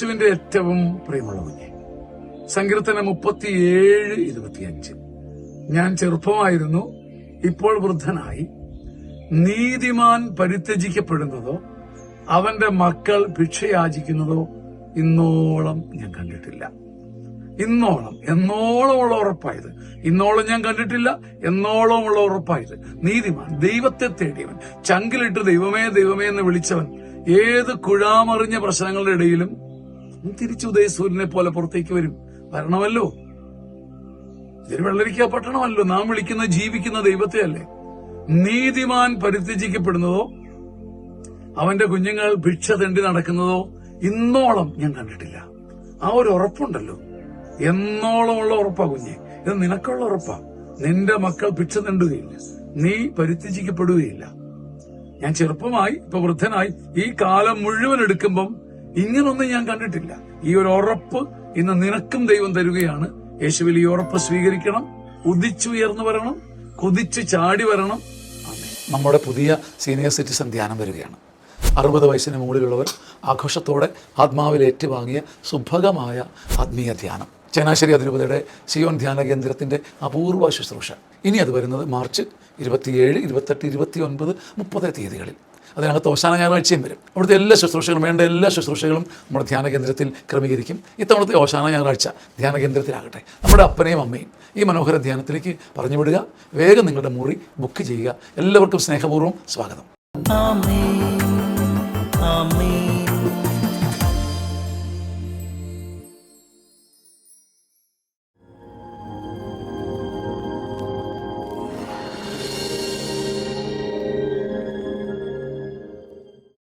യേശുവിന്റെ ഏറ്റവും പ്രിയമുള്ള കുഞ്ഞെ, സങ്കീർത്തനം 37:25. ഞാൻ ചെറുപ്പമായിരുന്നു, ഇപ്പോൾ വൃദ്ധനായി. നീതിമാൻ പരിത്യജിക്കപ്പെടുന്നതോ അവന്റെ മക്കൾ ഭിക്ഷയാചിക്കുന്നതോ ഇന്നോളം ഞാൻ കണ്ടിട്ടില്ല. ഇന്നോളം, എന്നോളമുള്ള ഉറപ്പായത്. ഇന്നോളം ഞാൻ കണ്ടിട്ടില്ല, എന്നോളമുള്ള ഉറപ്പായത്. നീതിമാൻ, ദൈവത്തെ തേടിയവൻ, ചങ്കിലിട്ട് ദൈവമേ ദൈവമേ എന്ന് വിളിച്ചവൻ ഏത് കുഴാമറിഞ്ഞ പ്രശ്നങ്ങളുടെ ഇടയിലും തിരിച്ചു ഉദയസൂര്യനെ പോലെ പുറത്തേക്ക് വരണമല്ലോ. ഇതൊരു വെള്ളരിക്ക പട്ടണമല്ലോ. നാം വിളിക്കുന്ന ജീവിക്കുന്ന ദൈവത്തെ അല്ലേ. നീതിമാൻ പരിത്യജിക്കപ്പെടുന്നതോ അവന്റെ കുഞ്ഞുങ്ങൾ ഭിക്ഷ തെണ്ടി നടക്കുന്നതോ ഇന്നോളം ഞാൻ കണ്ടിട്ടില്ല. ആ ഒരു ഉറപ്പുണ്ടല്ലോ, എന്നോളമുള്ള ഉറപ്പാ കുഞ്ഞെ. ഇത് നിനക്കുള്ള ഉറപ്പാ. നിന്റെ മക്കൾ ഭിക്ഷ തെണ്ടുകയില്ല, നീ പരിത്യജിക്കപ്പെടുകയില്ല. ഞാൻ ചെറുപ്പമായി, ഇപ്പൊ വൃദ്ധനായി, ഈ കാലം മുഴുവൻ എടുക്കുമ്പം ഇങ്ങനൊന്നും ഞാൻ കണ്ടിട്ടില്ല. ഈ ഒരു ഉറപ്പ് ഇന്ന് നിനക്കും ദൈവം തരുകയാണ്. യേശുവിൽ ഈ ഉറപ്പ് സ്വീകരിക്കണം. ഉദിച്ചുയർന്നു വരണം, കുതിച്ചു ചാടി വരണം. നമ്മുടെ പുതിയ സീനിയർ സിറ്റിസൺ ധ്യാനം വരികയാണ്. 60 വയസ്സിന് മുകളിലുള്ളവർ ആഘോഷത്തോടെ ആത്മാവിൽ ഏറ്റുവാങ്ങിയ സുഭഗമായ ആത്മീയ ധ്യാനം. ചങ്ങനാശ്ശേരി അതിരൂപതയുടെ സിയോൻ ധ്യാന കേന്ദ്രത്തിൻ്റെ അപൂർവ ശുശ്രൂഷ. ഇനി അത് വരുന്നത് മാർച്ച് 27, 28, 29, 30 തീയതികളിൽ. അതിനകത്ത് ഓശാന ഞായറാഴ്ചയും വരും. അവിടുത്തെ എല്ലാ ശുശ്രൂഷകളും, വേണ്ട എല്ലാ ശുശ്രൂഷകളും നമ്മുടെ ധ്യാന കേന്ദ്രത്തിൽ ക്രമീകരിക്കും. ഇത്തവണത്തെ ഓശാന ഞായറാഴ്ച ധ്യാന കേന്ദ്രത്തിലാകട്ടെ. നമ്മുടെ അപ്പനെയും അമ്മയും ഈ മനോഹര ധ്യാനത്തിലേക്ക് പറഞ്ഞു വിടുക. വേഗം നിങ്ങളുടെ മുറി ബുക്ക് ചെയ്യുക. എല്ലാവർക്കും സ്നേഹപൂർവ്വം സ്വാഗതം. ആമേൻ, ആമേൻ.